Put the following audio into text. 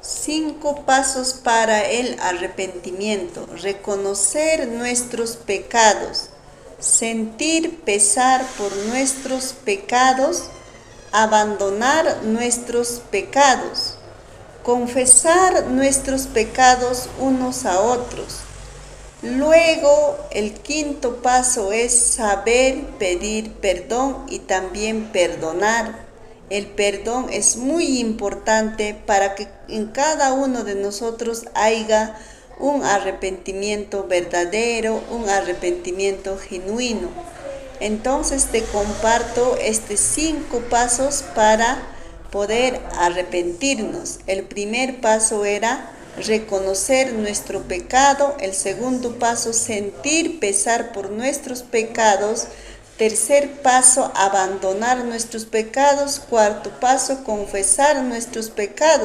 5 pasos para el arrepentimiento. Reconocer nuestros pecados, sentir pesar por nuestros pecados, abandonar nuestros pecados, confesar nuestros pecados unos a otros. Luego, el 5.º paso es saber pedir perdón y también perdonar. El perdón es muy importante para que en cada uno de nosotros haya un arrepentimiento verdadero, un arrepentimiento genuino. Entonces te comparto estos 5 pasos para poder arrepentirnos. El primer paso era reconocer nuestro pecado. El segundo paso, sentir pesar por nuestros pecados. Tercer paso, abandonar nuestros pecados. Cuarto paso, confesar nuestros pecados.